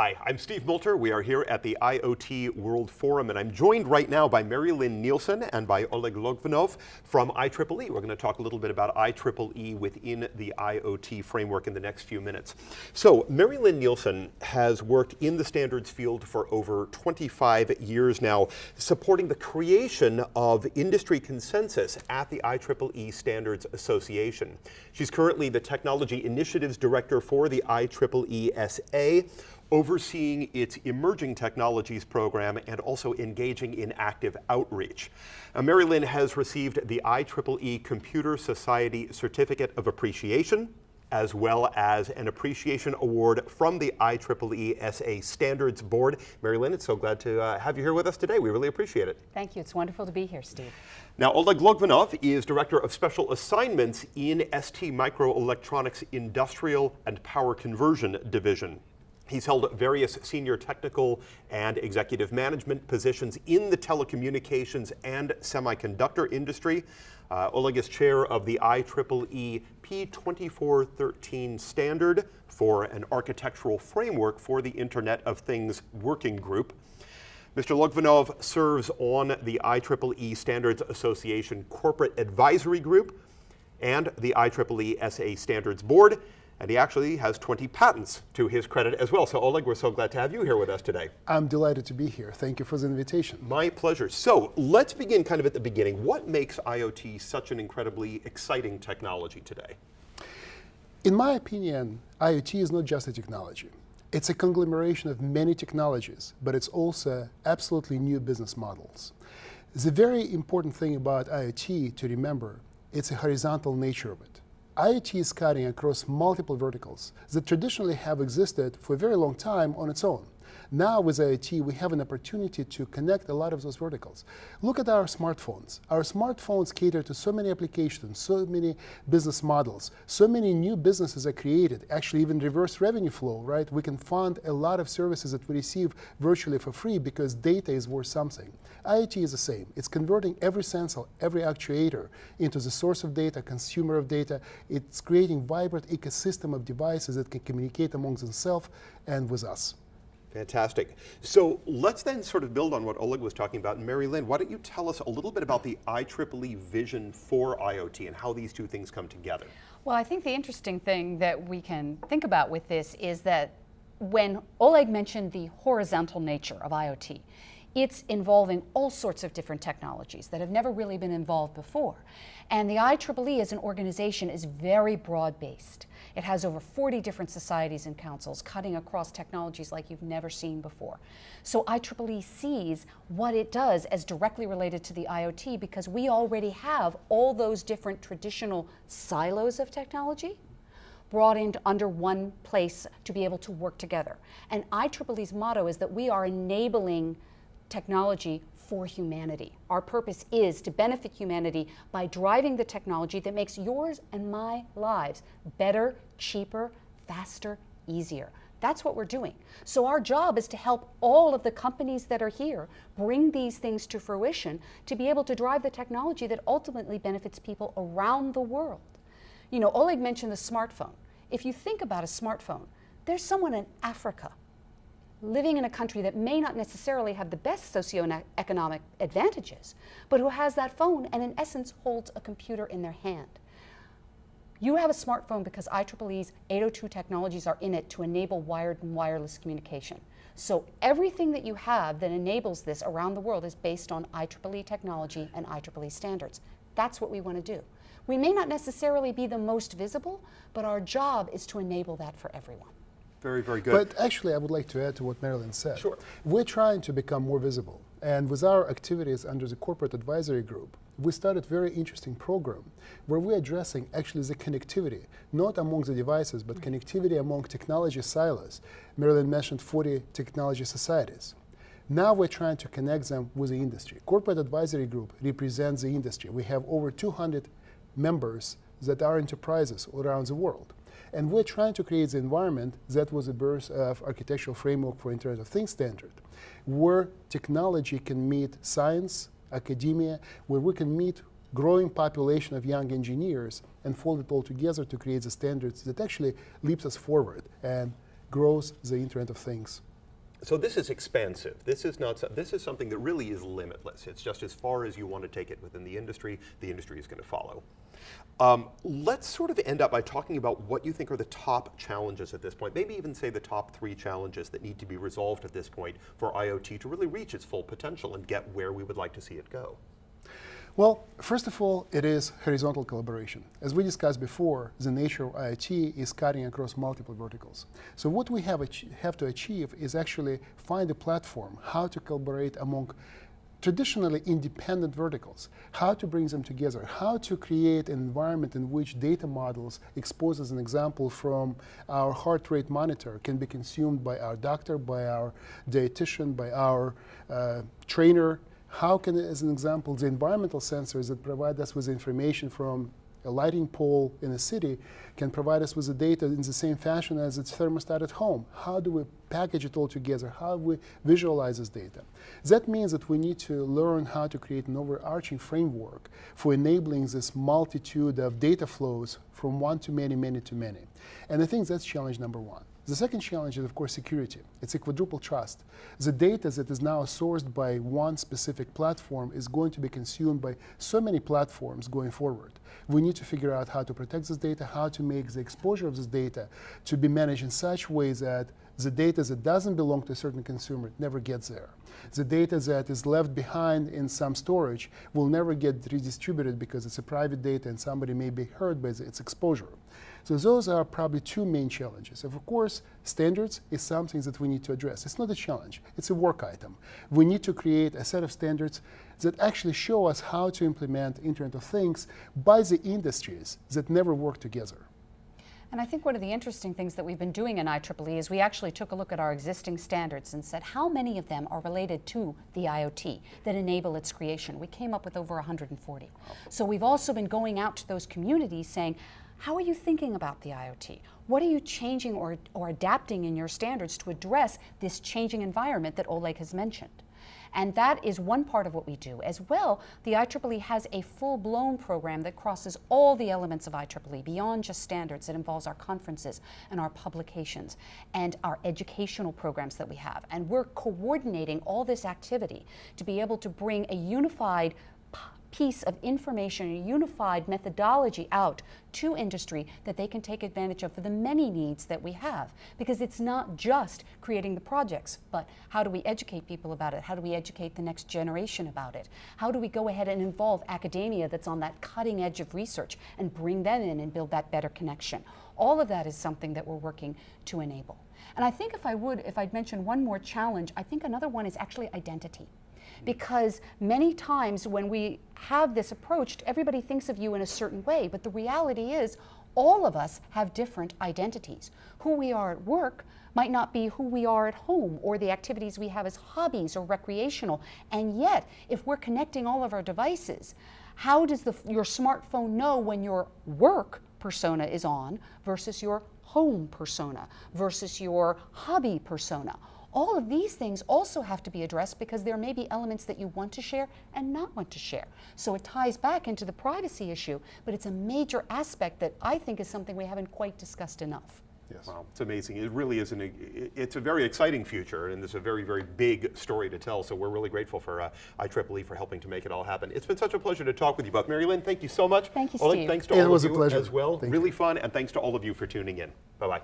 Hi, I'm Steve Moulter. We are here at the IoT World Forum, and I'm joined right now by Lynne Nielsen and by Oleg Logvinov from IEEE. We're going to talk a little bit about IEEE within the IoT framework in the next few minutes. So, Lynne Nielsen has worked in the standards field for over 25 years now, supporting the creation of industry consensus at the IEEE Standards Association. She's currently the Technology Initiatives Director for the IEEE-SA, overseeing its Emerging Technologies program and also engaging in active outreach. Lynne has received the IEEE Computer Society Certificate of Appreciation, as well as an appreciation award from the IEEE-SA Standards Board. Lynne, it's so glad to have you here with us today. We really appreciate it. Thank you. It's wonderful to be here, Steve. Now, Oleg Logvinov is Director of Special Assignments in ST Microelectronics Industrial and Power Conversion Division. He's held various senior technical and executive management positions in the telecommunications and semiconductor industry. Oleg is chair of the IEEE P2413 standard for an architectural framework for the Internet of Things Working Group. Mr. Logvinov serves on the IEEE Standards Association Corporate Advisory Group and the IEEE-SA Standards Board. And he actually has 20 patents to his credit as well. So Oleg, we're so glad to have you here with us today. I'm delighted to be here. Thank you for the invitation. My pleasure. So let's begin kind of at the beginning. What makes IoT such an incredibly exciting technology today? In my opinion, IoT is not just a technology. It's a conglomeration of many technologies, but it's also absolutely new business models. The very important thing about IoT to remember, it's a horizontal nature of it. IoT is cutting across multiple verticals that traditionally have existed for a very long time on its own. Now with IoT, we have an opportunity to connect a lot of those verticals. Look at our smartphones. Our smartphones cater to so many applications, so many business models, so many new businesses are created, actually even reverse revenue flow, right? We can fund a lot of services that we receive virtually for free because data is worth something. IoT is the same. It's converting every sensor, every actuator into the source of data, consumer of data. It's creating vibrant ecosystem of devices that can communicate amongst themselves and with us. Fantastic. So let's then sort of build on what Oleg was talking about. And Lynne, why don't you tell us a little bit about the IEEE vision for IoT and how these two things come together? Well, I think the interesting thing that we can think about with this is that when Oleg mentioned the horizontal nature of IoT, it's involving all sorts of different technologies that have never really been involved before. And the IEEE as an organization is very broad-based. It has over 40 different societies and councils cutting across technologies like you've never seen before. So IEEE sees what it does as directly related to the IoT because we already have all those different traditional silos of technology brought into under one place to be able to work together. And IEEE's motto is that we are enabling technology for humanity. Our purpose is to benefit humanity by driving the technology that makes yours and my lives better, cheaper, faster, easier. That's what we're doing. So our job is to help all of the companies that are here bring these things to fruition to be able to drive the technology that ultimately benefits people around the world. You know, Oleg mentioned the smartphone. If you think about a smartphone, there's someone in Africa living in a country that may not necessarily have the best socioeconomic advantages, but who has that phone and in essence holds a computer in their hand. You have a smartphone because IEEE's 802 technologies are in it to enable wired and wireless communication. So everything that you have that enables this around the world is based on IEEE technology and IEEE standards. That's what we want to do. We may not necessarily be the most visible, but our job is to enable that for everyone. Very, very good. But actually, I would like to add to what Lynne said. Sure. We're trying to become more visible. And with our activities under the Corporate Advisory Group, we started a very interesting program where we're addressing actually the connectivity, not among the devices, but connectivity among technology silos. Lynne mentioned 40 technology societies. Now we're trying to connect them with the industry. Corporate Advisory Group represents the industry. We have over 200 members that are enterprises all around the world. And we're trying to create the environment that was the birth of architectural framework for Internet of Things standard, where technology can meet science, academia, where we can meet growing population of young engineers and fold it all together to create the standards that actually leaps us forward and grows the Internet of Things So this is expansive. This is not. This is something that really is limitless. It's just as far as you want to take it within the industry is going to follow. Let's sort of end up by talking about what you think are the top challenges at this point. Maybe even say the top 3 challenges that need to be resolved at this point for IoT to really reach its full potential and get where we would like to see it go. Well, first of all, it is horizontal collaboration. As we discussed before, the nature of IoT is cutting across multiple verticals. So what we have to achieve is actually find a platform, how to collaborate among traditionally independent verticals, how to bring them together, how to create an environment in which data models, exposed as an example from our heart rate monitor, can be consumed by our doctor, by our dietitian, by our trainer. How can, as an example, the environmental sensors that provide us with information from a lighting pole in a city can provide us with the data in the same fashion as its thermostat at home? How do we package it all together? How do we visualize this data? That means that we need to learn how to create an overarching framework for enabling this multitude of data flows from one to many, many to many. And I think that's challenge number 1. The second challenge is, of course, security. It's a quadruple trust. The data that is now sourced by one specific platform is going to be consumed by so many platforms going forward. We need to figure out how to protect this data, how to make the exposure of this data to be managed in such ways that the data that doesn't belong to a certain consumer never gets there. The data that is left behind in some storage will never get redistributed because it's a private data and somebody may be hurt by its exposure. So those are probably 2 main challenges. Of course, standards is something that we need to address. It's not a challenge, it's a work item. We need to create a set of standards that actually show us how to implement Internet of Things by the industries that never work together. And I think one of the interesting things that we've been doing in IEEE is we actually took a look at our existing standards and said how many of them are related to the IoT that enable its creation. We came up with over 140. So we've also been going out to those communities saying, how are you thinking about the IoT? What are you changing or adapting in your standards to address this changing environment that Oleg has mentioned? And that is one part of what we do. As well, the IEEE has a full-blown program that crosses all the elements of IEEE, beyond just standards. It involves our conferences and our publications and our educational programs that we have. And we're coordinating all this activity to be able to bring a unified piece of information, a unified methodology out to industry that they can take advantage of for the many needs that we have. Because it's not just creating the projects, but how do we educate people about it? How do we educate the next generation about it? How do we go ahead and involve academia that's on that cutting edge of research and bring them in and build that better connection? All of that is something that we're working to enable. And I think if I'd mention one more challenge, I think another one is actually identity. Because many times when we have this approach, everybody thinks of you in a certain way, but the reality is all of us have different identities. Who we are at work might not be who we are at home, or the activities we have as hobbies or recreational. And yet, if we're connecting all of our devices, how does your smartphone know when your work persona is on versus your home persona versus your hobby persona? All of these things also have to be addressed because there may be elements that you want to share and not want to share. So it ties back into the privacy issue, but it's a major aspect that I think is something we haven't quite discussed enough. Yes. Wow, it's amazing. It really is it's a very exciting future, and there's a very, very big story to tell. So we're really grateful for IEEE for helping to make it all happen. It's been such a pleasure to talk with you both. Mary Lynne, thank you so much. Thank you, Oleg, Steve. thanks to all of you pleasure. as well. Thank really you. fun, and thanks to all of you for tuning in. Bye-bye.